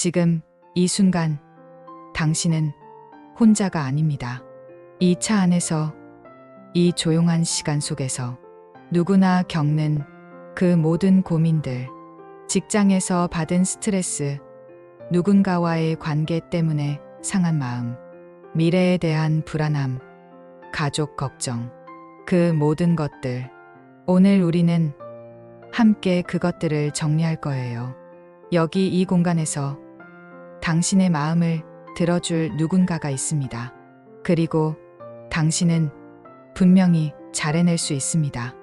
지금 이 순간 당신은 혼자가 아닙니다. 이 차 안에서, 이 조용한 시간 속에서 누구나 겪는 그 모든 고민들, 직장에서 받은 스트레스, 누군가와의 관계 때문에 상한 마음, 미래에 대한 불안함, 가족 걱정, 그 모든 것들. 오늘 우리는 함께 그것들을 정리할 거예요. 여기 이 공간에서 당신의 마음을 들어줄 누군가가 있습니다. 그리고 당신은 분명히 잘 해낼 수 있습니다.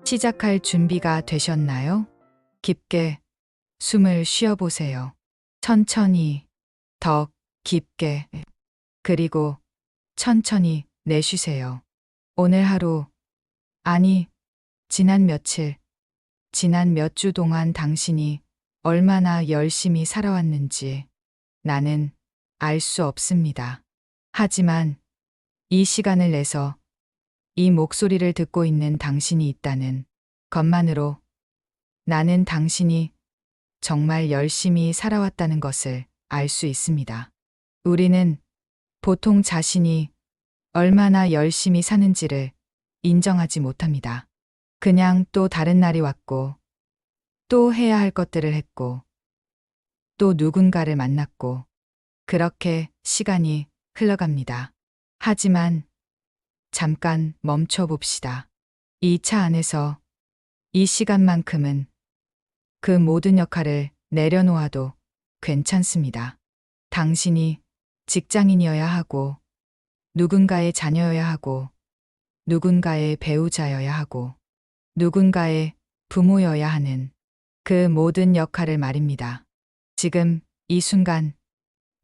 시작할 준비가 되셨나요? 깊게 숨을 쉬어보세요. 천천히, 더 깊게, 그리고 천천히 내쉬세요. 오늘 하루, 아니, 지난 며칠, 지난 몇 주 동안 당신이 얼마나 열심히 살아왔는지 나는 알 수 없습니다. 하지만 이 시간을 내서 이 목소리를 듣고 있는 당신이 있다는 것만으로 나는 당신이 정말 열심히 살아왔다는 것을 알 수 있습니다. 우리는 보통 자신이 얼마나 열심히 사는지를 인정하지 못합니다. 그냥 또 다른 날이 왔고, 또 해야 할 것들을 했고, 또 누군가를 만났고, 그렇게 시간이 흘러갑니다. 하지만 잠깐 멈춰 봅시다. 이 차 안에서 이 시간만큼은 그 모든 역할을 내려놓아도 괜찮습니다. 당신이 직장인이어야 하고, 누군가의 자녀여야 하고, 누군가의 배우자여야 하고, 누군가의 부모여야 하는 그 모든 역할을 말입니다. 지금 이 순간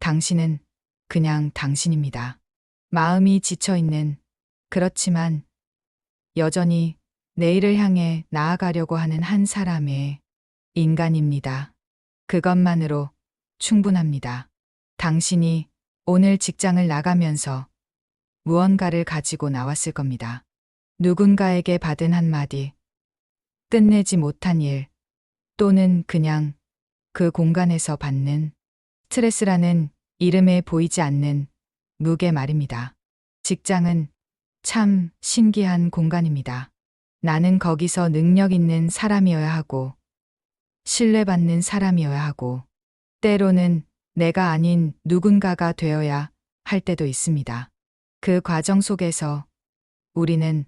당신은 그냥 당신입니다. 마음이 지쳐있는, 그렇지만 여전히 내일을 향해 나아가려고 하는 한 사람의 인간입니다. 그것만으로 충분합니다. 당신이 오늘 직장을 나가면서 무언가를 가지고 나왔을 겁니다. 누군가에게 받은 한마디, 끝내지 못한 일, 또는 그냥 그 공간에서 받는 스트레스라는 이름에 보이지 않는 무게 말입니다. 직장은 참 신기한 공간입니다. 나는 거기서 능력 있는 사람이어야 하고, 신뢰받는 사람이어야 하고, 때로는 내가 아닌 누군가가 되어야 할 때도 있습니다. 그 과정 속에서 우리는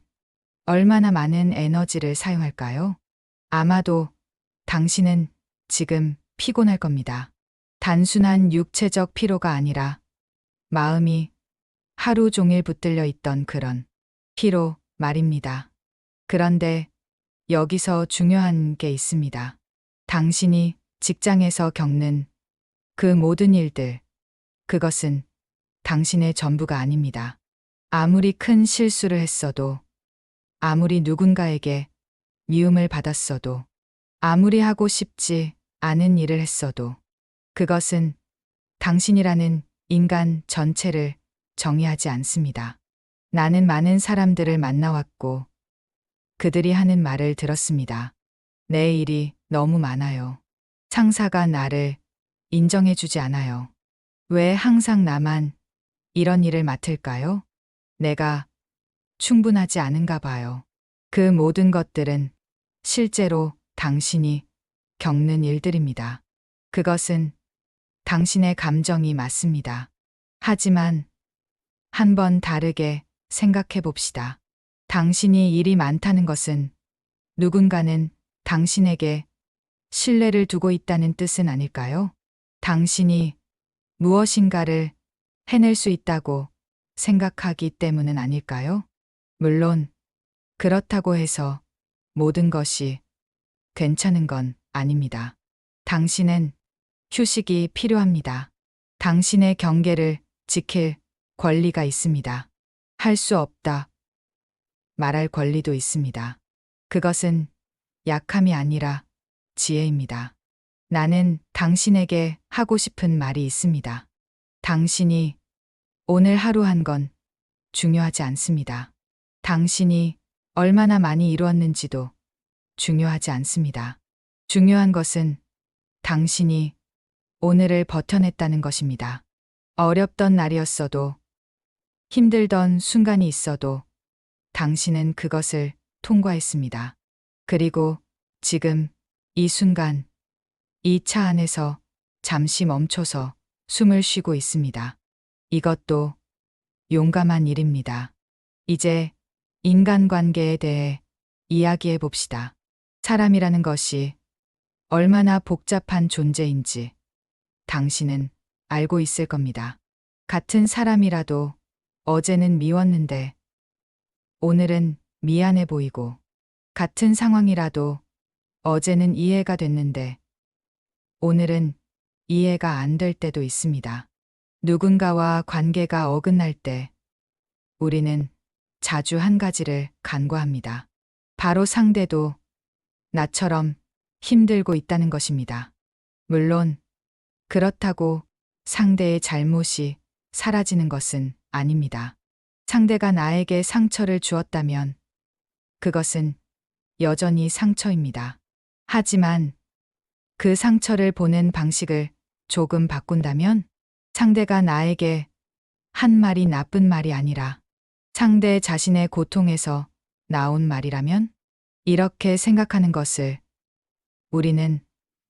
얼마나 많은 에너지를 사용할까요? 아마도 당신은 지금 피곤할 겁니다. 단순한 육체적 피로가 아니라 마음이 하루 종일 붙들려 있던 그런 피로 말입니다. 그런데 여기서 중요한 게 있습니다. 당신이 직장에서 겪는 그 모든 일들, 그것은 당신의 전부가 아닙니다. 아무리 큰 실수를 했어도, 아무리 누군가에게 미움을 받았어도, 아무리 하고 싶지 않은 일을 했어도, 그것은 당신이라는 인간 전체를 정의하지 않습니다. 나는 많은 사람들을 만나왔고, 그들이 하는 말을 들었습니다. 내 일이 너무 많아요. 상사가 나를 인정해주지 않아요. 왜 항상 나만 이런 일을 맡을까요? 내가 충분하지 않은가 봐요. 그 모든 것들은 실제로 당신이 겪는 일들입니다. 그것은 당신의 감정이 맞습니다. 하지만 한번 다르게 생각해 봅시다. 당신이 일이 많다는 것은 누군가는 당신에게 신뢰를 두고 있다는 뜻은 아닐까요? 당신이 무엇인가를 해낼 수 있다고 생각하기 때문은 아닐까요? 물론 그렇다고 해서 모든 것이 괜찮은 건 아닙니다. 당신은 휴식이 필요합니다. 당신의 경계를 지킬 권리가 있습니다. 할 수 없다 말할 권리도 있습니다. 그것은 약함이 아니라 지혜입니다. 나는 당신에게 하고 싶은 말이 있습니다. 당신이 오늘 하루 한 건 중요하지 않습니다. 당신이 얼마나 많이 이루었는지도 중요하지 않습니다. 중요한 것은 당신이 오늘을 버텨냈다는 것입니다. 어렵던 날이었어도, 힘들던 순간이 있어도 당신은 그것을 통과했습니다. 그리고 지금 이 순간, 이 차 안에서 잠시 멈춰서 숨을 쉬고 있습니다. 이것도 용감한 일입니다. 이제 인간관계에 대해 이야기해 봅시다. 사람이라는 것이 얼마나 복잡한 존재인지 당신은 알고 있을 겁니다. 같은 사람이라도 어제는 미웠는데 오늘은 미안해 보이고, 같은 상황이라도 어제는 이해가 됐는데 오늘은 이해가 안 될 때도 있습니다. 누군가와 관계가 어긋날 때 우리는 자주 한 가지를 간과합니다. 바로 상대도 나처럼 힘들고 있다는 것입니다. 물론 그렇다고 상대의 잘못이 사라지는 것은 아닙니다. 상대가 나에게 상처를 주었다면 그것은 여전히 상처입니다. 하지만 그 상처를 보는 방식을 조금 바꾼다면, 상대가 나에게 한 말이 나쁜 말이 아니라 상대 자신의 고통에서 나온 말이라면, 이렇게 생각하는 것을 우리는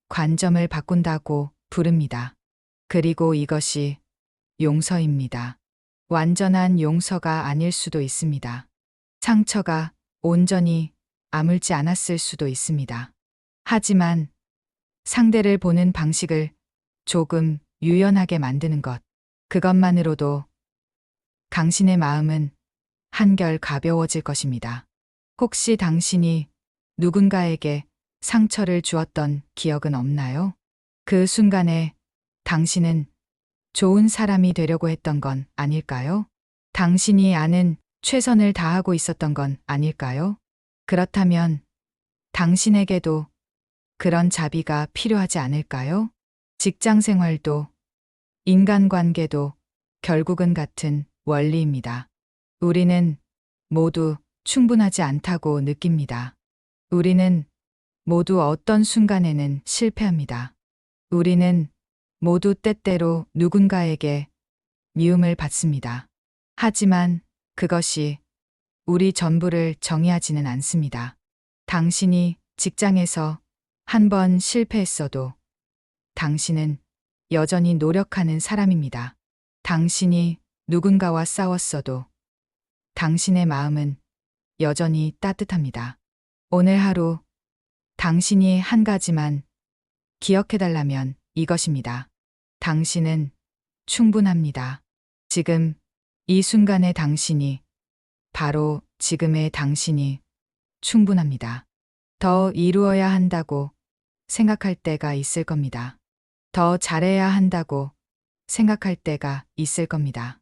관점을 바꾼다고 부릅니다. 그리고 이것이 용서입니다. 완전한 용서가 아닐 수도 있습니다. 상처가 온전히 아물지 않았을 수도 있습니다. 하지만 상대를 보는 방식을 조금 유연하게 만드는 것, 그것만으로도 당신의 마음은 한결 가벼워질 것입니다. 혹시 당신이 누군가에게 상처를 주었던 기억은 없나요? 그 순간에 당신은 좋은 사람이 되려고 했던 건 아닐까요? 당신이 아는 최선을 다하고 있었던 건 아닐까요? 그렇다면 당신에게도 그런 자비가 필요하지 않을까요? 직장 생활도, 인간관계도 결국은 같은 원리입니다. 우리는 모두 충분하지 않다고 느낍니다. 우리는 모두 어떤 순간에는 실패합니다. 우리는 모두 때때로 누군가에게 미움을 받습니다. 하지만 그것이 우리 전부를 정의하지는 않습니다. 당신이 직장에서 한 번 실패했어도 당신은 여전히 노력하는 사람입니다. 당신이 누군가와 싸웠어도 당신의 마음은 여전히 따뜻합니다. 오늘 하루 당신이 한 가지만 기억해달라면 이것입니다. 당신은 충분합니다. 지금 이 순간의 당신이, 바로 지금의 당신이 충분합니다. 더 이루어야 한다고 생각할 때가 있을 겁니다. 더 잘해야 한다고 생각할 때가 있을 겁니다.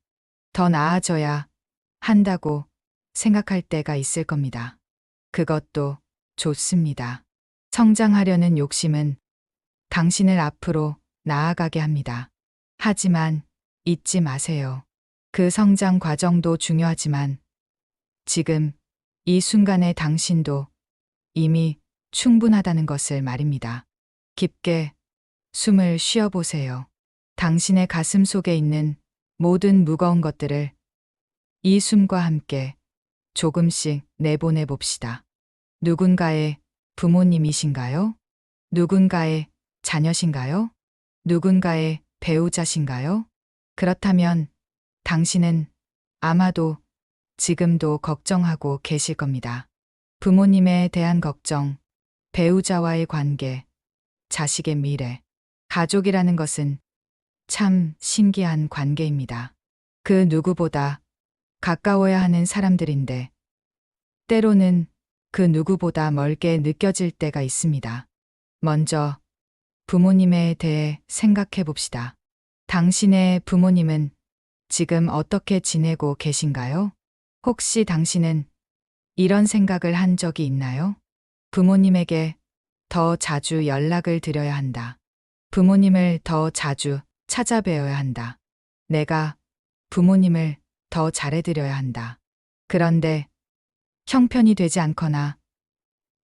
더 나아져야 한다고 생각할 때가 있을 겁니다. 그것도 좋습니다. 성장하려는 욕심은 당신을 앞으로 나아가게 합니다. 하지만 잊지 마세요. 그 성장 과정도 중요하지만 지금 이 순간의 당신도 이미 충분하다는 것을 말입니다. 깊게 숨을 쉬어보세요. 당신의 가슴 속에 있는 모든 무거운 것들을 이 숨과 함께 조금씩 내보내 봅시다. 누군가의 부모님이신가요? 누군가의 자녀신가요? 누군가의 배우자신가요? 그렇다면 당신은 아마도 지금도 걱정하고 계실 겁니다. 부모님에 대한 걱정, 배우자와의 관계, 자식의 미래. 가족이라는 것은 참 신기한 관계입니다. 그 누구보다 가까워야 하는 사람들인데 때로는 그 누구보다 멀게 느껴질 때가 있습니다. 먼저 부모님에 대해 생각해 봅시다. 당신의 부모님은 지금 어떻게 지내고 계신가요? 혹시 당신은 이런 생각을 한 적이 있나요? 부모님에게 더 자주 연락을 드려야 한다. 부모님을 더 자주 찾아뵈어야 한다. 내가 부모님을 더 잘해드려야 한다. 그런데 형편이 되지 않거나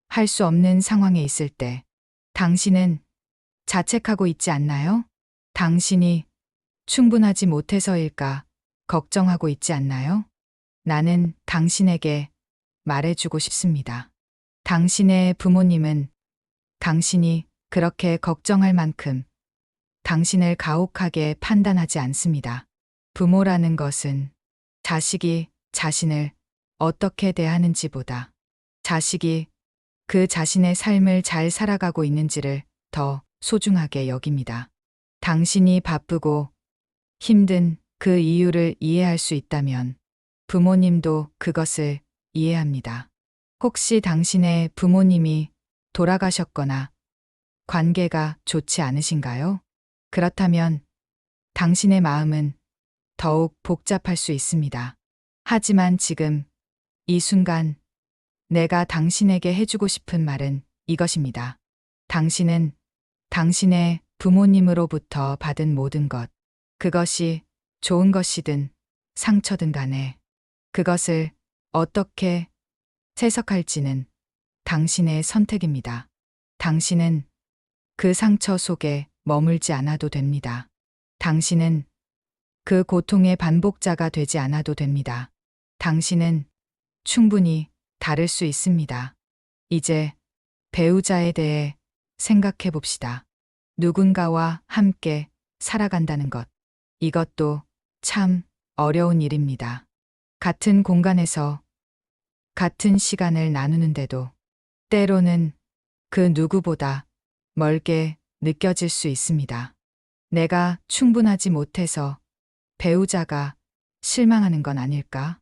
할 수 없는 상황에 있을 때 당신은 자책하고 있지 않나요? 당신이 충분하지 못해서일까 걱정하고 있지 않나요? 나는 당신에게 말해주고 싶습니다. 당신의 부모님은 당신이 그렇게 걱정할 만큼 당신을 가혹하게 판단하지 않습니다. 부모라는 것은 자식이 자신을 어떻게 대하는지보다 자식이 그 자신의 삶을 잘 살아가고 있는지를 더 소중하게 여깁니다. 당신이 바쁘고 힘든 그 이유를 이해할 수 있다면 부모님도 그것을 이해합니다. 혹시 당신의 부모님이 돌아가셨거나 관계가 좋지 않으신가요? 그렇다면 당신의 마음은 더욱 복잡할 수 있습니다. 하지만 지금 이 순간 내가 당신에게 해주고 싶은 말은 이것입니다. 당신은 당신의 부모님으로부터 받은 모든 것, 그것이 좋은 것이든 상처든 간에 그것을 어떻게 해석할지는 당신의 선택입니다. 당신은 그 상처 속에 머물지 않아도 됩니다. 당신은 그 고통의 반복자가 되지 않아도 됩니다. 당신은 충분히 다를 수 있습니다. 이제 배우자에 대해 생각해 봅시다. 누군가와 함께 살아간다는 것. 이것도 참 어려운 일입니다. 같은 공간에서 같은 시간을 나누는데도 때로는 그 누구보다 멀게 느껴질 수 있습니다. 내가 충분하지 못해서 배우자가 실망하는 건 아닐까?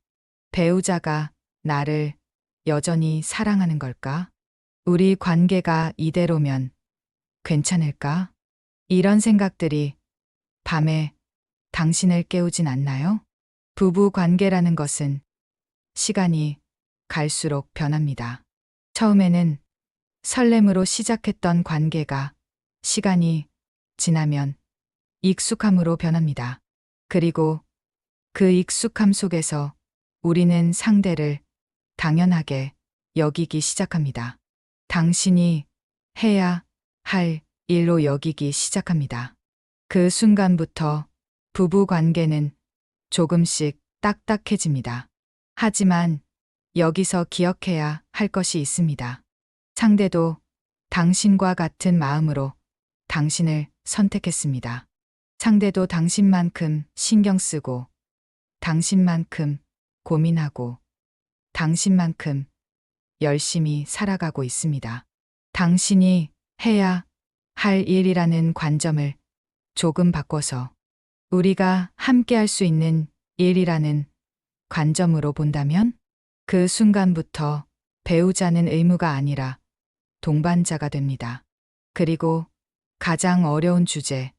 배우자가 나를 여전히 사랑하는 걸까? 우리 관계가 이대로면 괜찮을까? 이런 생각들이 밤에 당신을 깨우진 않나요? 부부 관계라는 것은 시간이 갈수록 변합니다. 처음에는 설렘으로 시작했던 관계가 시간이 지나면 익숙함으로 변합니다. 그리고 그 익숙함 속에서 우리는 상대를 당연하게 여기기 시작합니다. 당신이 해야 할 일로 여기기 시작합니다. 그 순간부터 부부 관계는 조금씩 딱딱해집니다. 하지만 여기서 기억해야 할 것이 있습니다. 상대도 당신과 같은 마음으로 당신을 선택했습니다. 상대도 당신만큼 신경 쓰고, 당신만큼 고민하고, 당신만큼 열심히 살아가고 있습니다. 당신이 해야 할 일이라는 관점을 조금 바꿔서 우리가 함께 할 수 있는 일이라는 관점으로 본다면 그 순간부터 배우자는 의무가 아니라 동반자가 됩니다. 그리고 가장 어려운 주제,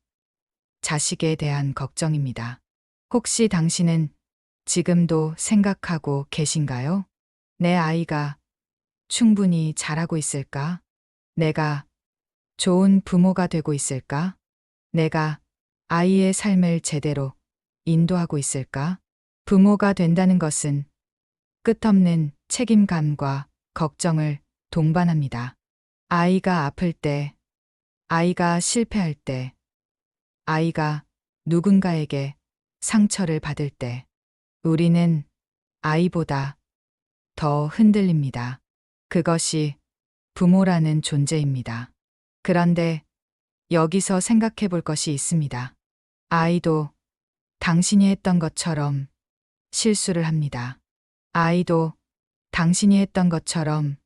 자식에 대한 걱정입니다. 혹시 당신은 지금도 생각하고 계신가요? 내 아이가 충분히 잘하고 있을까? 내가 좋은 부모가 되고 있을까? 내가 아이의 삶을 제대로 인도하고 있을까? 부모가 된다는 것은 끝없는 책임감과 걱정을 동반합니다. 아이가 아플 때, 아이가 실패할 때, 아이가 누군가에게 상처를 받을 때, 우리는 아이보다 더 흔들립니다. 그것이 부모라는 존재입니다. 그런데 여기서 생각해 볼 것이 있습니다. 아이도 당신이 했던 것처럼 실수를 합니다. 아이도 당신이 했던 것처럼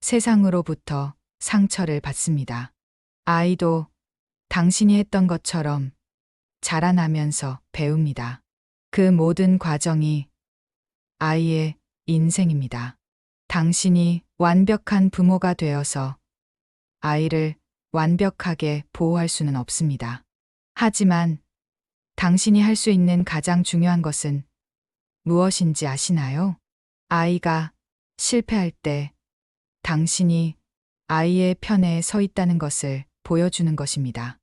세상으로부터 상처를 받습니다. 아이도 당신이 했던 것처럼 자라나면서 배웁니다. 그 모든 과정이 아이의 인생입니다. 당신이 완벽한 부모가 되어서 아이를 완벽하게 보호할 수는 없습니다. 하지만 당신이 할 수 있는 가장 중요한 것은 무엇인지 아시나요? 아이가 실패할 때 당신이 아이의 편에 서 있다는 것을 보여주는 것입니다.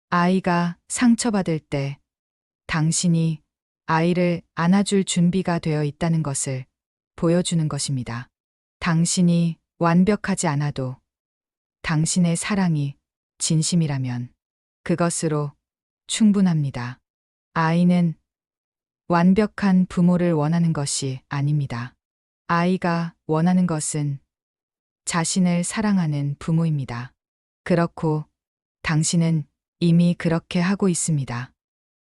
아이가 상처받을 때 당신이 아이를 안아줄 준비가 되어 있다는 것을 보여주는 것입니다. 당신이 완벽하지 않아도 당신의 사랑이 진심이라면 그것으로 충분합니다. 아이는 완벽한 부모를 원하는 것이 아닙니다. 아이가 원하는 것은 자신을 사랑하는 부모입니다. 그렇고 당신은 이미 그렇게 하고 있습니다.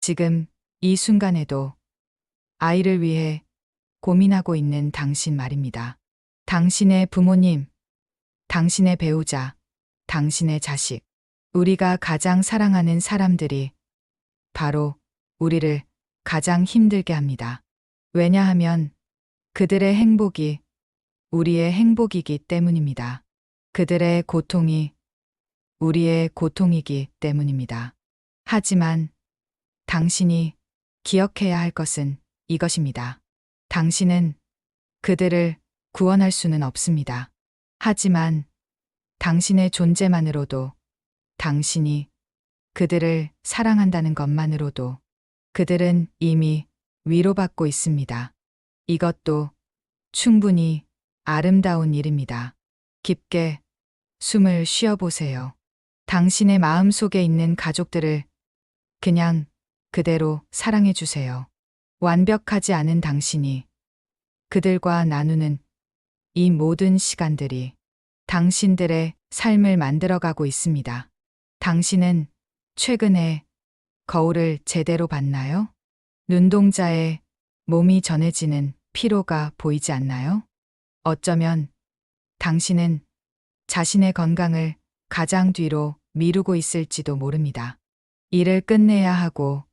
지금 이 순간에도 아이를 위해 고민하고 있는 당신 말입니다. 당신의 부모님, 당신의 배우자, 당신의 자식, 우리가 가장 사랑하는 사람들이 바로 우리를 가장 힘들게 합니다. 왜냐하면 그들의 행복이 우리의 행복이기 때문입니다. 그들의 고통이 우리의 고통이기 때문입니다. 하지만 당신이 기억해야 할 것은 이것입니다. 당신은 그들을 구원할 수는 없습니다. 하지만 당신의 존재만으로도, 당신이 그들을 사랑한다는 것만으로도 그들은 이미 위로받고 있습니다. 이것도 충분히 아름다운 일입니다. 깊게 숨을 쉬어보세요. 당신의 마음 속에 있는 가족들을 그냥 그대로 사랑해 주세요. 완벽하지 않은 당신이 그들과 나누는 이 모든 시간들이 당신들의 삶을 만들어가고 있습니다. 당신은 최근에 거울을 제대로 봤나요? 눈동자에 몸이 전해지는 피로가 보이지 않나요? 어쩌면 당신은 자신의 건강을 가장 뒤로 미루고 있을지도 모릅니다. 일을 끝내야 하고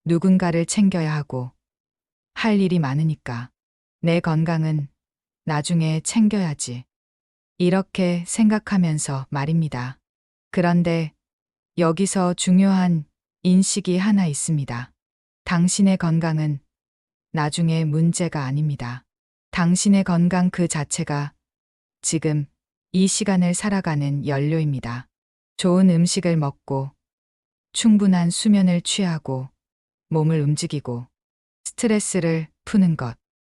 누군가를 챙겨야 하고 할 일이 많으니까 내 건강은 나중에 챙겨야지. 이렇게 생각하면서 말입니다. 그런데 여기서 중요한 인식이 하나 있습니다. 당신의 건강은 나중에 문제가 아닙니다. 당신의 건강 그 자체가 지금 이 시간을 살아가는 연료입니다. 좋은 음식을 먹고 충분한 수면을 취하고 몸을 움직이고 스트레스를 푸는 것.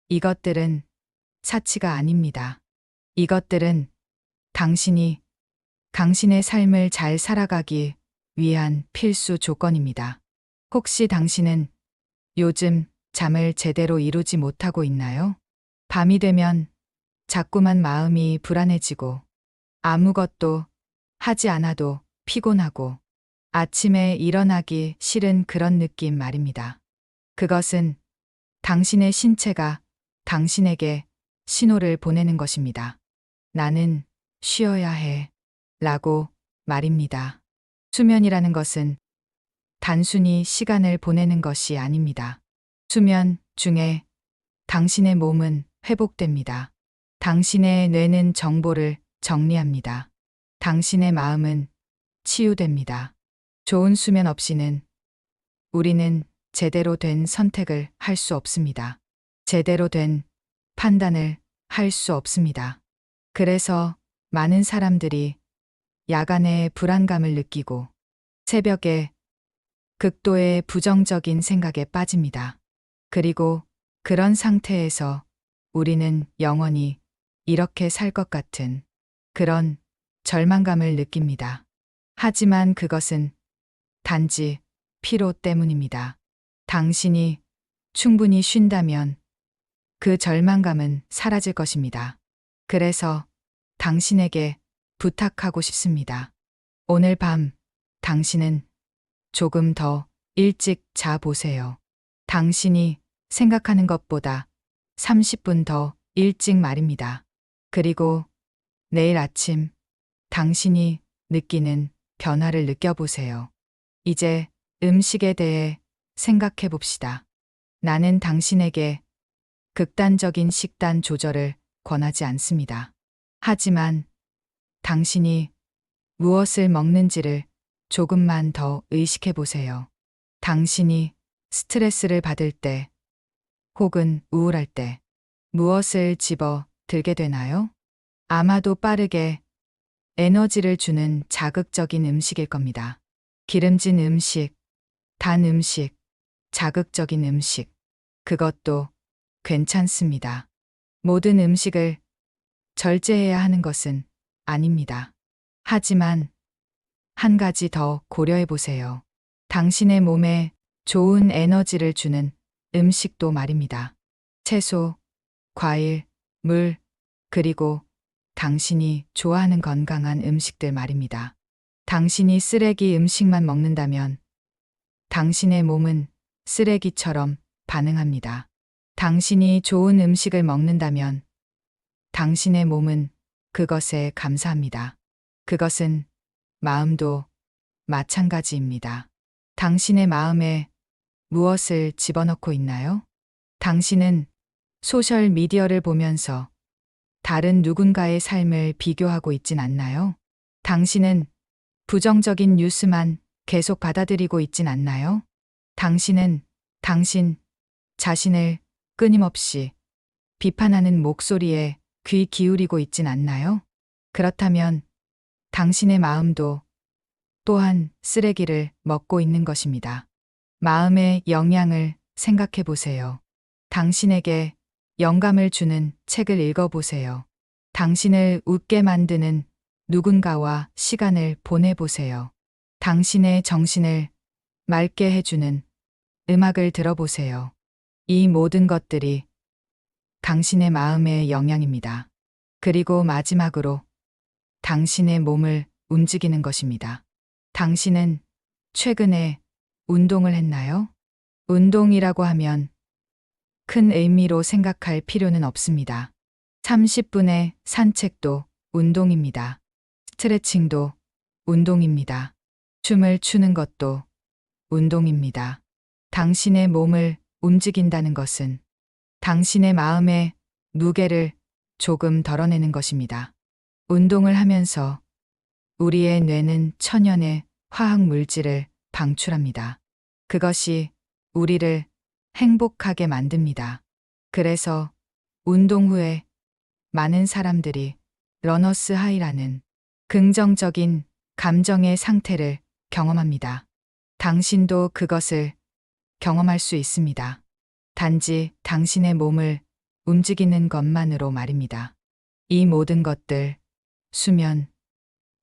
이것들은 사치가 아닙니다. 이것들은 당신이 당신의 삶을 잘 살아가기 위한 필수 조건입니다. 혹시 당신은 요즘 잠을 제대로 이루지 못하고 있나요? 밤이 되면 자꾸만 마음이 불안해지고 아무것도 하지 않아도 피곤하고 아침에 일어나기 싫은 그런 느낌 말입니다. 그것은 당신의 신체가 당신에게 신호를 보내는 것입니다. 나는 쉬어야 해. 라고 말입니다. 수면이라는 것은 단순히 시간을 보내는 것이 아닙니다. 수면 중에 당신의 몸은 회복됩니다. 당신의 뇌는 정보를 정리합니다. 당신의 마음은 치유됩니다. 좋은 수면 없이는 우리는 제대로 된 선택을 할 수 없습니다. 제대로 된 판단을 할 수 없습니다. 그래서 많은 사람들이 야간에 불안감을 느끼고 새벽에 극도의 부정적인 생각에 빠집니다. 그리고 그런 상태에서 우리는 영원히 이렇게 살 것 같은 그런 절망감을 느낍니다. 하지만 그것은 단지 피로 때문입니다. 당신이 충분히 쉰다면 그 절망감은 사라질 것입니다. 그래서 당신에게 부탁하고 싶습니다. 오늘 밤 당신은 조금 더 일찍 자 보세요. 당신이 생각하는 것보다 30분 더 일찍 말입니다. 그리고 내일 아침 당신이 느끼는 변화를 느껴보세요. 이제 음식에 대해 생각해 봅시다. 나는 당신에게 극단적인 식단 조절을 권하지 않습니다. 하지만 당신이 무엇을 먹는지를 조금만 더 의식해 보세요. 당신이 스트레스를 받을 때 혹은 우울할 때 무엇을 집어 들게 되나요? 아마도 빠르게 에너지를 주는 자극적인 음식일 겁니다. 기름진 음식, 단 음식, 자극적인 음식. 그것도 괜찮습니다. 모든 음식을 절제해야 하는 것은 아닙니다. 하지만 한 가지 더 고려해 보세요. 당신의 몸에 좋은 에너지를 주는 음식도 말입니다. 채소, 과일, 물, 그리고 당신이 좋아하는 건강한 음식들 말입니다. 당신이 쓰레기 음식만 먹는다면 당신의 몸은 쓰레기처럼 반응합니다. 당신이 좋은 음식을 먹는다면 당신의 몸은 그것에 감사합니다. 그것은 마음도 마찬가지입니다. 당신의 마음에 무엇을 집어넣고 있나요? 당신은 소셜 미디어를 보면서 다른 누군가의 삶을 비교하고 있진 않나요? 당신은 부정적인 뉴스만 계속 받아들이고 있진 않나요? 당신은 당신 자신을 끊임없이 비판하는 목소리에 귀 기울이고 있진 않나요? 그렇다면 당신의 마음도 또한 쓰레기를 먹고 있는 것입니다. 마음의 영향을 생각해 보세요. 당신에게 영감을 주는 책을 읽어보세요. 당신을 웃게 만드는 누군가와 시간을 보내보세요. 당신의 정신을 맑게 해주는 음악을 들어보세요. 이 모든 것들이 당신의 마음의 영향입니다. 그리고 마지막으로 당신의 몸을 움직이는 것입니다. 당신은 최근에 운동을 했나요? 운동이라고 하면 큰 의미로 생각할 필요는 없습니다. 30분의 산책도 운동입니다. 스트레칭도 운동입니다. 춤을 추는 것도 운동입니다. 당신의 몸을 움직인다는 것은 당신의 마음의 무게를 조금 덜어내는 것입니다. 운동을 하면서 우리의 뇌는 천연의 화학 물질을 방출합니다. 그것이 우리를 행복하게 만듭니다. 그래서 운동 후에 많은 사람들이 러너스 하이라는 긍정적인 감정의 상태를 경험합니다. 당신도 그것을 경험할 수 있습니다. 단지 당신의 몸을 움직이는 것만으로 말입니다. 이 모든 것들, 수면,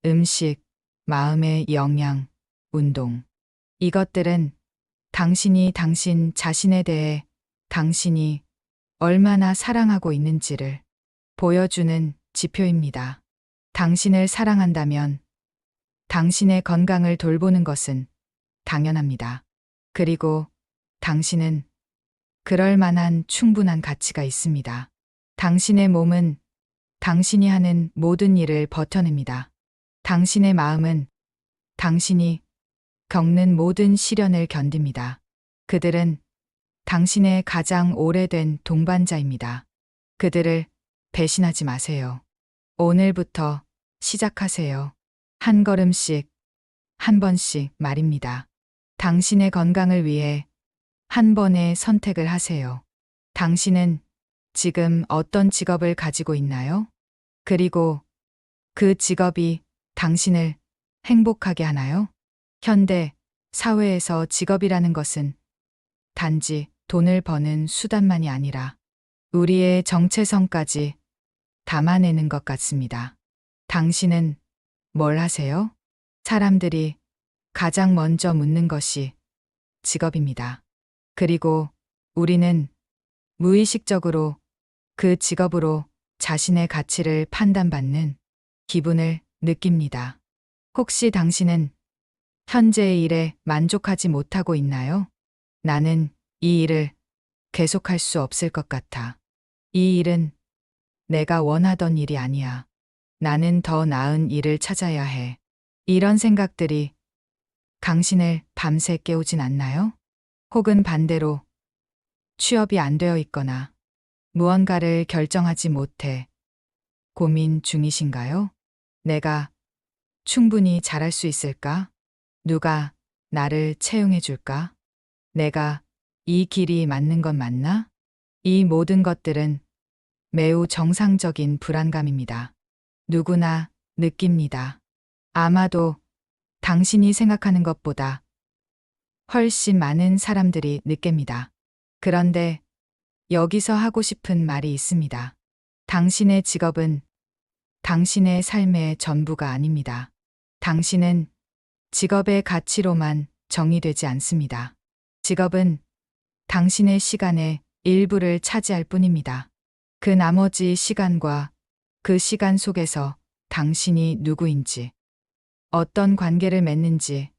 음식, 마음의 영양, 운동. 이것들은 당신이 당신 자신에 대해 당신이 얼마나 사랑하고 있는지를 보여주는 지표입니다. 당신을 사랑한다면 당신의 건강을 돌보는 것은 당연합니다. 그리고 당신은 그럴 만한 충분한 가치가 있습니다. 당신의 몸은 당신이 하는 모든 일을 버텨냅니다. 당신의 마음은 당신이 겪는 모든 시련을 견딥니다. 그들은 당신의 가장 오래된 동반자입니다. 그들을 배신하지 마세요. 오늘부터 시작하세요. 한 걸음씩, 한 번씩 말입니다. 당신의 건강을 위해 한 번의 선택을 하세요. 당신은 지금 어떤 직업을 가지고 있나요? 그리고 그 직업이 당신을 행복하게 하나요? 현대 사회에서 직업이라는 것은 단지 돈을 버는 수단만이 아니라 우리의 정체성까지 담아내는 것 같습니다. 당신은 뭘 하세요? 사람들이 가장 먼저 묻는 것이 직업입니다. 그리고 우리는 무의식적으로 그 직업으로 자신의 가치를 판단받는 기분을 느낍니다. 혹시 당신은 현재의 일에 만족하지 못하고 있나요? 나는 이 일을 계속할 수 없을 것 같아. 이 일은 내가 원하던 일이 아니야. 나는 더 나은 일을 찾아야 해. 이런 생각들이 당신을 밤새 깨우진 않나요? 혹은 반대로 취업이 안 되어 있거나 무언가를 결정하지 못해 고민 중이신가요? 내가 충분히 잘할 수 있을까? 누가 나를 채용해 줄까? 내가 이 길이 맞는 건 맞나? 이 모든 것들은 매우 정상적인 불안감입니다. 누구나 느낍니다. 아마도 당신이 생각하는 것보다 훨씬 많은 사람들이 느낍니다. 그런데 여기서 하고 싶은 말이 있습니다. 당신의 직업은 당신의 삶의 전부가 아닙니다. 당신은 직업의 가치로만 정의되지 않습니다. 직업은 당신의 시간의 일부를 차지할 뿐입니다. 그 나머지 시간과 그 시간 속에서 당신이 누구인지, 어떤 관계를 맺는지,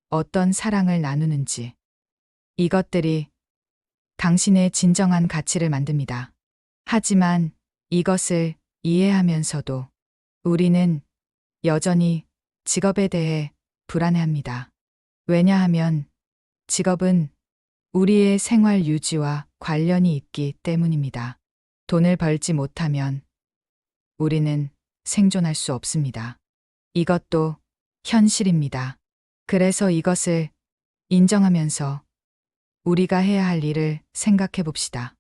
어떤 사랑을 나누는지, 이것들이 당신의 진정한 가치를 만듭니다. 하지만 이것을 이해하면서도 우리는 여전히 직업에 대해 불안해합니다. 왜냐하면 직업은 우리의 생활 유지와 관련이 있기 때문입니다. 돈을 벌지 못하면 우리는 생존할 수 없습니다. 이것도 현실입니다. 그래서 이것을 인정하면서 우리가 해야 할 일을 생각해 봅시다.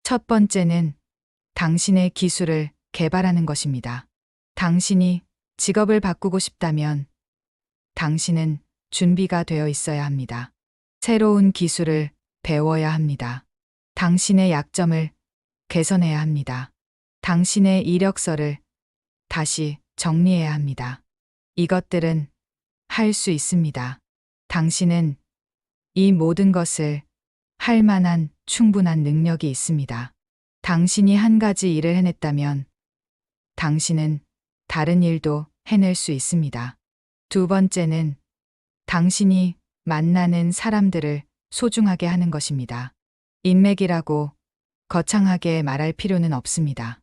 첫 번째는 당신의 기술을 개발하는 것입니다. 당신이 직업을 바꾸고 싶다면 당신은 준비가 되어 있어야 합니다. 새로운 기술을 배워야 합니다. 당신의 약점을 개선해야 합니다. 당신의 이력서를 다시 정리해야 합니다. 이것들은 할 수 있습니다. 당신은 이 모든 것을 할 만한 충분한 능력이 있습니다. 당신이 한 가지 일을 해냈다면 당신은 다른 일도 해낼 수 있습니다. 두 번째는 당신이 만나는 사람들을 소중하게 하는 것입니다. 인맥이라고 거창하게 말할 필요는 없습니다.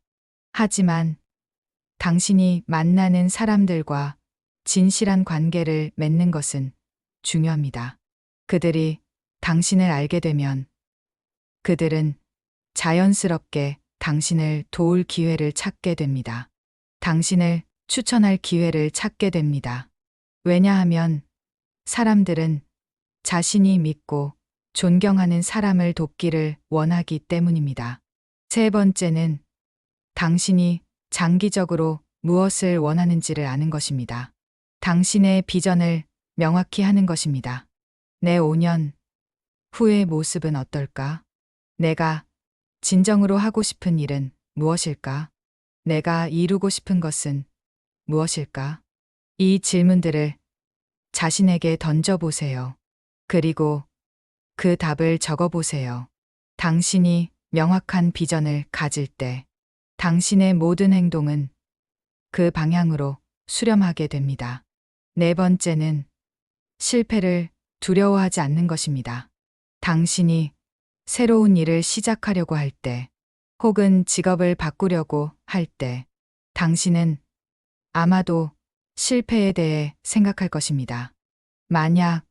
하지만 당신이 만나는 사람들과 진실한 관계를 맺는 것은 중요합니다. 그들이 당신을 알게 되면 그들은 자연스럽게 당신을 도울 기회를 찾게 됩니다. 당신을 추천할 기회를 찾게 됩니다. 왜냐하면 사람들은 자신이 믿고 존경하는 사람을 돕기를 원하기 때문입니다. 세 번째는 당신이 장기적으로 무엇을 원하는지를 아는 것입니다. 당신의 비전을 명확히 하는 것입니다. 내 5년 후의 모습은 어떨까? 내가 진정으로 하고 싶은 일은 무엇일까? 내가 이루고 싶은 것은 무엇일까? 이 질문들을 자신에게 던져보세요. 그리고 그 답을 적어보세요. 당신이 명확한 비전을 가질 때 당신의 모든 행동은 그 방향으로 수렴하게 됩니다. 네 번째는 실패를 두려워하지 않는 것입니다. 당신이 새로운 일을 시작하려고 할 때, 혹은 직업을 바꾸려고 할 때, 당신은 아마도 실패에 대해 생각할 것입니다. 만약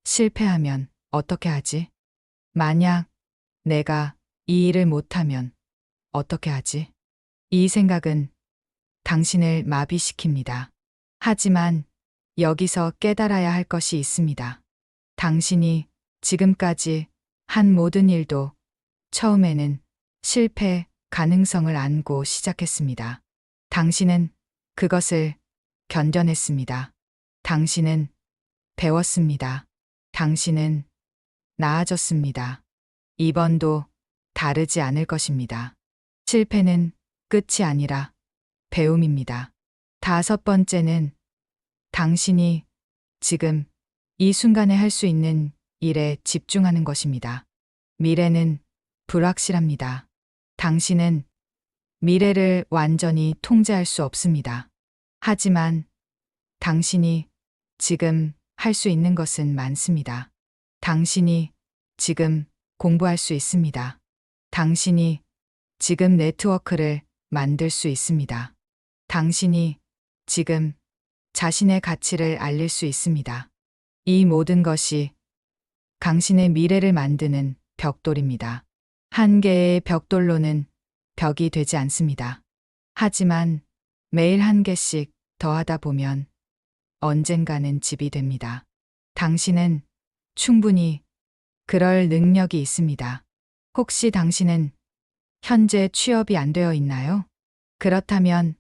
실패하면 어떻게 하지? 만약 내가 이 일을 못하면 어떻게 하지? 이 생각은 당신을 마비시킵니다. 하지만 여기서 깨달아야 할 것이 있습니다. 당신이 지금까지 한 모든 일도 처음에는 실패 가능성을 안고 시작했습니다. 당신은 그것을 견뎌냈습니다. 당신은 배웠습니다. 당신은 나아졌습니다. 이번도 다르지 않을 것입니다. 실패는 끝이 아니라 배움입니다. 다섯 번째는 당신이 지금 이 순간에 할 수 있는 일에 집중하는 것입니다. 미래는 불확실합니다. 당신은 미래를 완전히 통제할 수 없습니다. 하지만 당신이 지금 할 수 있는 것은 많습니다. 당신이 지금 공부할 수 있습니다. 당신이 지금 네트워크를 만들 수 있습니다. 당신이 지금 자신의 가치를 알릴 수 있습니다. 이 모든 것이 당신의 미래를 만드는 벽돌입니다. 한 개의 벽돌로는 벽이 되지 않습니다. 하지만 매일 한 개씩 더하다 보면 언젠가는 집이 됩니다. 당신은 충분히 그럴 능력이 있습니다. 혹시 당신은 현재 취업이 안 되어 있나요? 그렇다면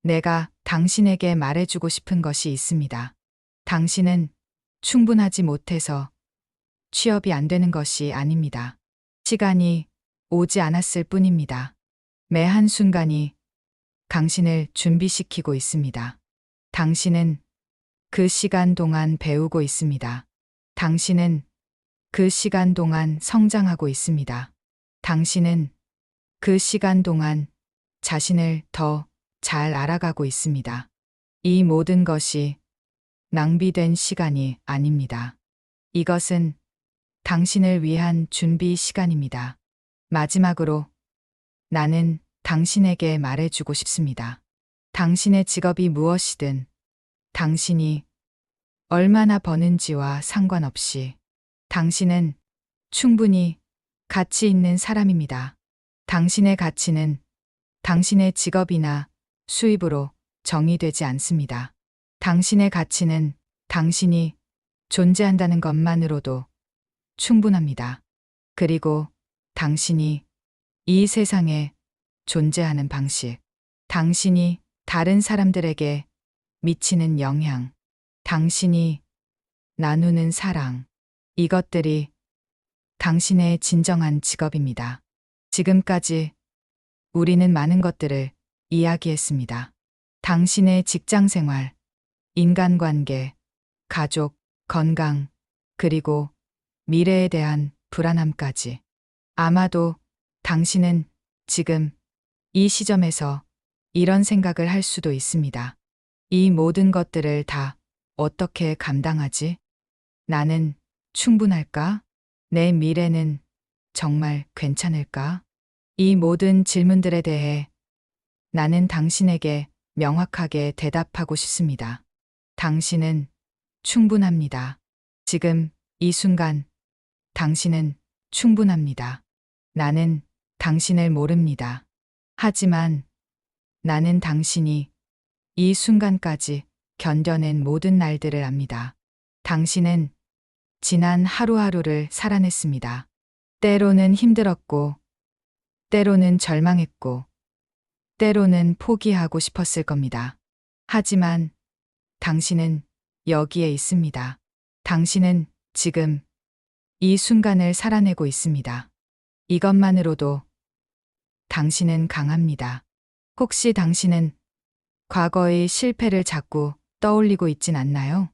내가 당신에게 말해주고 싶은 것이 있습니다. 당신은 충분하지 못해서 취업이 안 되는 것이 아닙니다. 시간이 오지 않았을 뿐입니다. 매 한순간이 당신을 준비시키고 있습니다. 당신은 그 시간 동안 배우고 있습니다. 당신은 그 시간 동안 성장하고 있습니다. 당신은 그 시간 동안 자신을 더 잘 알아가고 있습니다. 이 모든 것이 낭비된 시간이 아닙니다. 이것은 당신을 위한 준비 시간입니다. 마지막으로 나는 당신에게 말해주고 싶습니다. 당신의 직업이 무엇이든 당신이 얼마나 버는지와 상관없이 당신은 충분히 가치 있는 사람입니다. 당신의 가치는 당신의 직업이나 수입으로 정의되지 않습니다. 당신의 가치는 당신이 존재한다는 것만으로도 충분합니다. 그리고 당신이 이 세상에 존재하는 방식, 당신이 다른 사람들에게 미치는 영향, 당신이 나누는 사랑, 이것들이 당신의 진정한 직업입니다. 지금까지 우리는 많은 것들을 이야기했습니다. 당신의 직장 생활, 인간관계, 가족, 건강, 그리고 미래에 대한 불안함까지. 아마도 당신은 지금 이 시점에서 이런 생각을 할 수도 있습니다. 이 모든 것들을 다 어떻게 감당하지? 나는 충분할까? 내 미래는 정말 괜찮을까? 이 모든 질문들에 대해 나는 당신에게 명확하게 대답하고 싶습니다. 당신은 충분합니다. 지금 이 순간 당신은 충분합니다. 나는 당신을 모릅니다. 하지만 나는 당신이 이 순간까지 견뎌낸 모든 날들을 압니다. 당신은 지난 하루하루를 살아냈습니다. 때로는 힘들었고, 때로는 절망했고, 때로는 포기하고 싶었을 겁니다. 하지만 당신은 여기에 있습니다. 당신은 지금 이 순간을 살아내고 있습니다. 이것만으로도 당신은 강합니다. 혹시 당신은 과거의 실패를 자꾸 떠올리고 있진 않나요?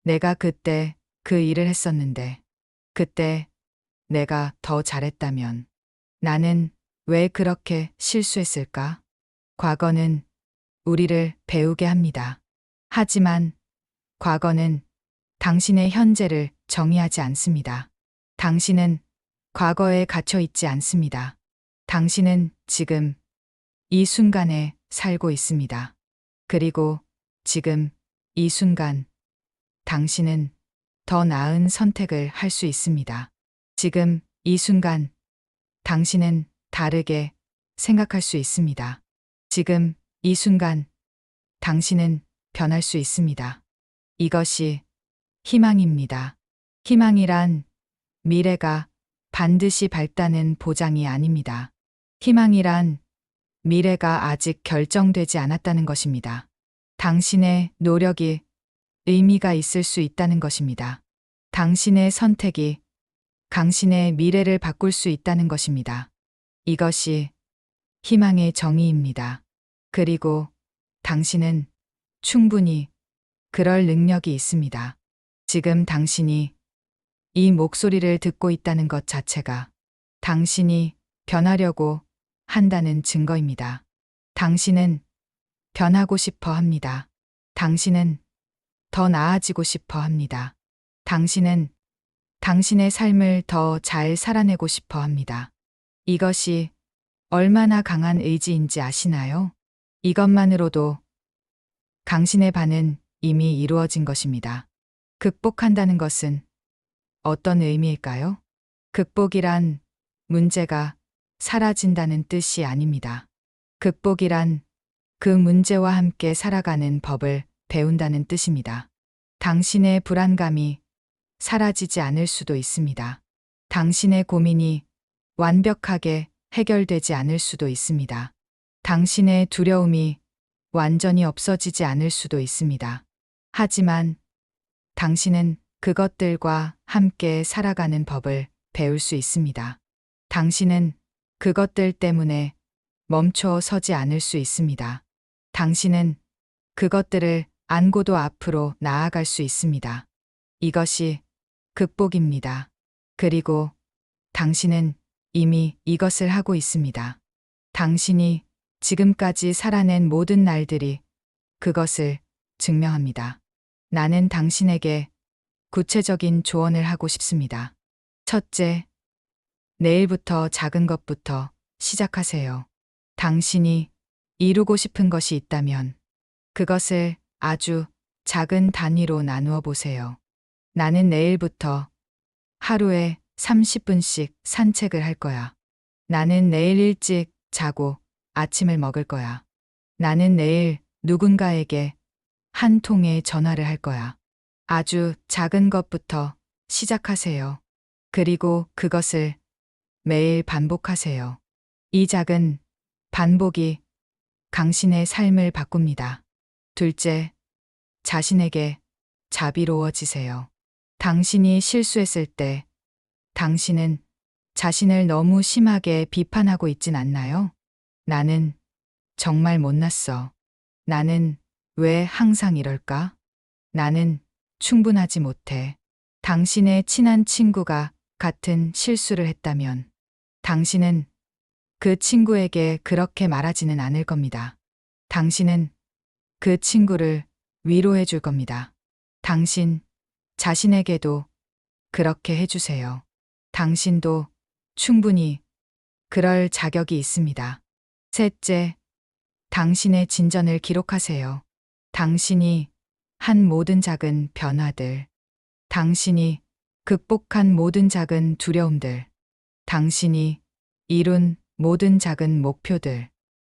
내가 그때 그 일을 했었는데, 그때 내가 더 잘했다면, 나는 왜 그렇게 실수했을까? 과거는 우리를 배우게 합니다. 하지만 과거는 당신의 현재를 정의하지 않습니다. 당신은 과거에 갇혀 있지 않습니다. 당신은 지금 이 순간에 살고 있습니다. 그리고 지금 이 순간 당신은 더 나은 선택을 할 수 있습니다. 지금 이 순간 당신은 다르게 생각할 수 있습니다. 지금 이 순간 당신은 변할 수 있습니다. 이것이 희망입니다. 희망이란 미래가 반드시 밝다는 보장이 아닙니다. 희망이란 미래가 아직 결정되지 않았다는 것입니다. 당신의 노력이 의미가 있을 수 있다는 것입니다. 당신의 선택이 당신의 미래를 바꿀 수 있다는 것입니다. 이것이 희망의 정의입니다. 그리고 당신은 충분히 그럴 능력이 있습니다. 지금 당신이 이 목소리를 듣고 있다는 것 자체가 당신이 변하려고 한다는 증거입니다. 당신은 변하고 싶어 합니다. 당신은 더 나아지고 싶어 합니다. 당신은 당신의 삶을 더 잘 살아내고 싶어 합니다. 이것이 얼마나 강한 의지인지 아시나요? 이것만으로도 당신의 반은 이미 이루어진 것입니다. 극복한다는 것은 어떤 의미일까요? 극복이란 문제가 사라진다는 뜻이 아닙니다. 극복이란 그 문제와 함께 살아가는 법을 배운다는 뜻입니다. 당신의 불안감이 사라지지 않을 수도 있습니다. 당신의 고민이 완벽하게 해결되지 않을 수도 있습니다. 당신의 두려움이 완전히 없어지지 않을 수도 있습니다. 하지만 당신은 그것들과 함께 살아가는 법을 배울 수 있습니다. 당신은 그것들 때문에 멈춰 서지 않을 수 있습니다. 당신은 그것들을 안고도 앞으로 나아갈 수 있습니다. 이것이 극복입니다. 그리고 당신은 이미 이것을 하고 있습니다. 당신이 지금까지 살아낸 모든 날들이 그것을 증명합니다. 나는 당신에게 구체적인 조언을 하고 싶습니다. 첫째, 내일부터 작은 것부터 시작하세요. 당신이 이루고 싶은 것이 있다면 그것을 아주 작은 단위로 나누어 보세요. 나는 내일부터 하루에 30분씩 산책을 할 거야. 나는 내일 일찍 자고 아침을 먹을 거야. 나는 내일 누군가에게 한 통의 전화를 할 거야. 아주 작은 것부터 시작하세요. 그리고 그것을 매일 반복하세요. 이 작은 반복이 당신의 삶을 바꿉니다. 둘째, 자신에게 자비로워지세요. 당신이 실수했을 때 당신은 자신을 너무 심하게 비판하고 있진 않나요? 나는 정말 못났어. 나는 왜 항상 이럴까? 나는 충분하지 못해. 당신의 친한 친구가 같은 실수를 했다면 당신은 그 친구에게 그렇게 말하지는 않을 겁니다. 당신은 그 친구를 위로해 줄 겁니다. 당신 자신에게도 그렇게 해주세요. 당신도 충분히 그럴 자격이 있습니다. 셋째, 당신의 진전을 기록하세요. 당신이 한 모든 작은 변화들, 당신이 극복한 모든 작은 두려움들, 당신이 이룬 모든 작은 목표들,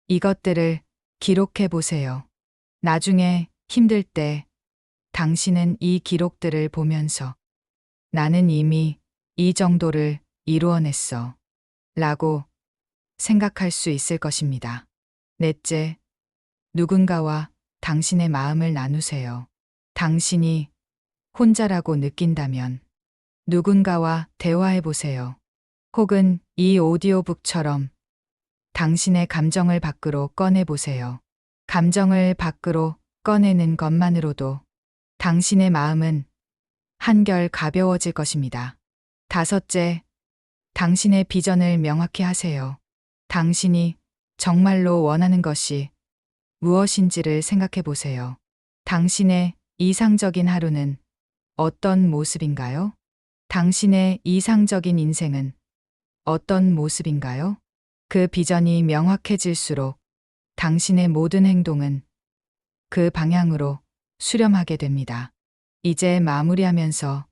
이것들을 기록해 보세요. 나중에 힘들 때 당신은 이 기록들을 보면서 나는 이미 이 정도를 이루어냈어 라고 생각할 수 있을 것입니다. 넷째, 누군가와 당신의 마음을 나누세요. 당신이 혼자라고 느낀다면 누군가와 대화해 보세요. 혹은 이 오디오북처럼 당신의 감정을 밖으로 꺼내 보세요. 감정을 밖으로 꺼내는 것만으로도 당신의 마음은 한결 가벼워질 것입니다. 다섯째, 당신의 비전을 명확히 하세요. 당신이 정말로 원하는 것이 무엇인지를 생각해 보세요. 당신의 이상적인 하루는 어떤 모습인가요? 당신의 이상적인 인생은 어떤 모습인가요? 그 비전이 명확해질수록 당신의 모든 행동은 그 방향으로 수렴하게 됩니다. 이제 마무리하면서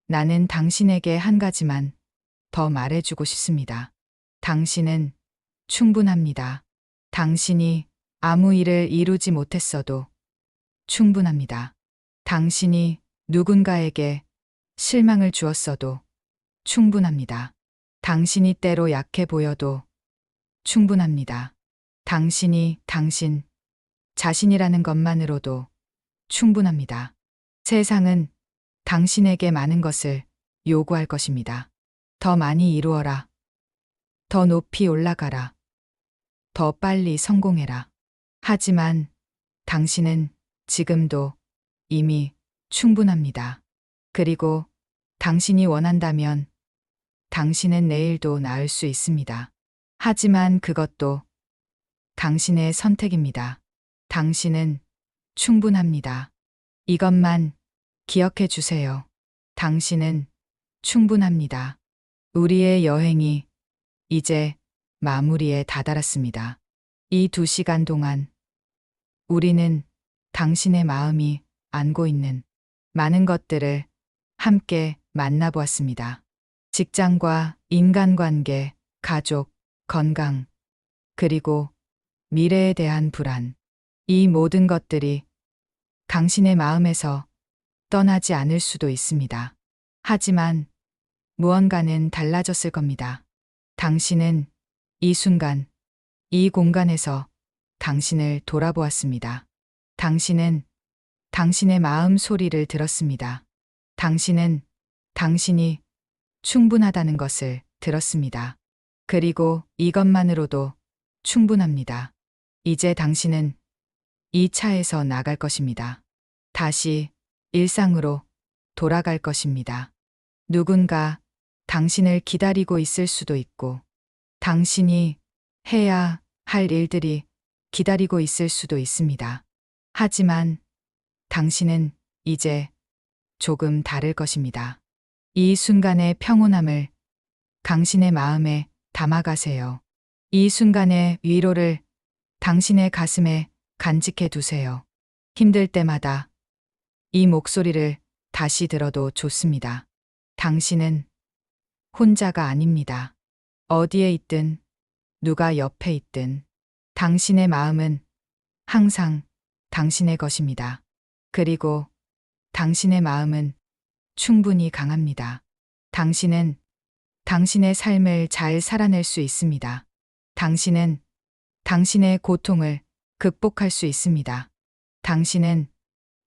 나는 당신에게 한 가지만 더 말해주고 싶습니다. 당신은 충분합니다. 당신이 아무 일을 이루지 못했어도 충분합니다. 당신이 누군가에게 실망을 주었어도 충분합니다. 당신이 때로 약해 보여도 충분합니다. 당신이 당신 자신이라는 것만으로도 충분합니다. 세상은 당신에게 많은 것을 요구할 것입니다. 더 많이 이루어라. 더 높이 올라가라. 더 빨리 성공해라. 하지만 당신은 지금도 이미 충분합니다. 그리고 당신이 원한다면 당신은 내일도 나을 수 있습니다. 하지만 그것도 당신의 선택입니다. 당신은 충분합니다. 이것만 기억해 주세요. 당신은 충분합니다. 우리의 여행이 이제 마무리에 다다랐습니다. 이 2시간 동안 우리는 당신의 마음이 안고 있는 많은 것들을 함께 만나보았습니다. 직장과 인간관계, 가족, 건강, 그리고 미래에 대한 불안. 이 모든 것들이 당신의 마음에서 떠나지 않을 수도 있습니다. 하지만 무언가는 달라졌을 겁니다. 당신은 이 순간, 이 공간에서 당신을 돌아보았습니다. 당신은 당신의 마음 소리를 들었습니다. 당신은 당신이 충분하다는 것을 들었습니다. 그리고 이것만으로도 충분합니다. 이제 당신은 이 차에서 나갈 것입니다. 다시 일상으로 돌아갈 것입니다. 누군가 당신을 기다리고 있을 수도 있고, 당신이 해야 할 일들이 기다리고 있을 수도 있습니다. 하지만 당신은 이제 조금 다를 것입니다. 이 순간의 평온함을 당신의 마음에 담아가세요. 이 순간의 위로를 당신의 가슴에 간직해 두세요. 힘들 때마다 이 목소리를 다시 들어도 좋습니다. 당신은 혼자가 아닙니다. 어디에 있든 누가 옆에 있든 당신의 마음은 항상 당신의 것입니다. 그리고 당신의 마음은 충분히 강합니다. 당신은 당신의 삶을 잘 살아낼 수 있습니다. 당신은 당신의 고통을 극복할 수 있습니다. 당신은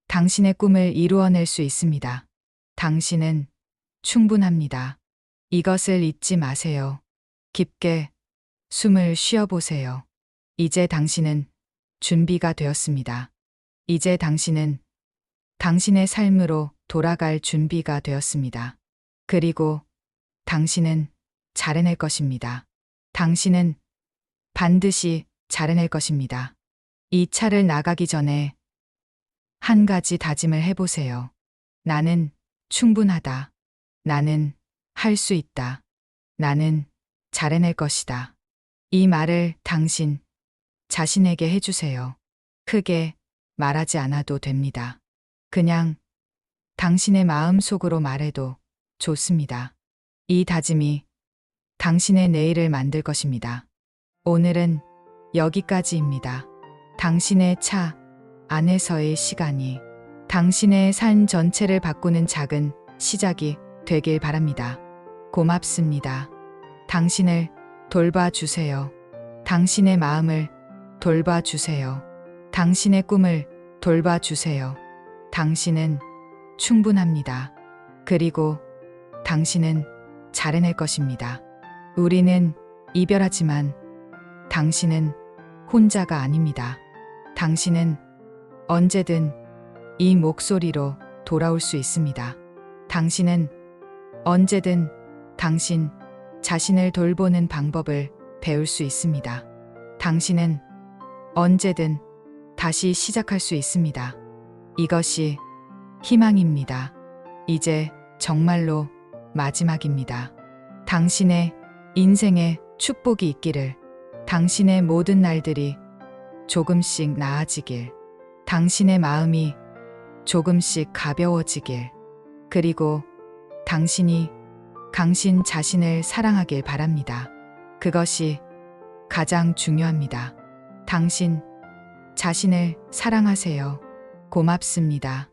당신의 꿈을 이루어낼 수 있습니다. 당신은 충분합니다. 이것을 잊지 마세요. 깊게 숨을 쉬어보세요. 이제 당신은 준비가 되었습니다. 이제 당신은 당신의 삶으로 돌아갈 준비가 되었습니다. 그리고 당신은 잘해낼 것입니다. 당신은 반드시 잘해낼 것입니다. 이 차를 나가기 전에 한 가지 다짐을 해보세요. 나는 충분하다. 나는 할 수 있다. 나는 잘해낼 것이다. 이 말을 당신 자신에게 해주세요. 크게 말하지 않아도 됩니다. 그냥 당신의 마음 속으로 말해도 좋습니다. 이 다짐이 당신의 내일을 만들 것입니다. 오늘은 여기까지입니다. 당신의 차 안에서의 시간이 당신의 삶 전체를 바꾸는 작은 시작이 되길 바랍니다. 고맙습니다. 당신을 돌봐주세요. 당신의 마음을 돌봐주세요. 당신의 꿈을 돌봐주세요. 당신은 충분합니다. 그리고 당신은 잘해낼 것입니다. 우리는 이별하지만 당신은 혼자가 아닙니다. 당신은 언제든 이 목소리로 돌아올 수 있습니다. 당신은 언제든 당신 자신을 돌보는 방법을 배울 수 있습니다. 당신은 언제든 다시 시작할 수 있습니다. 이것이 희망입니다. 이제 정말로 마지막입니다. 당신의 인생에 축복이 있기를, 당신의 모든 날들이 조금씩 나아지길, 당신의 마음이 조금씩 가벼워지길, 그리고 당신이 당신 자신을 사랑하길 바랍니다. 그것이 가장 중요합니다. 당신 자신을 사랑하세요. 고맙습니다.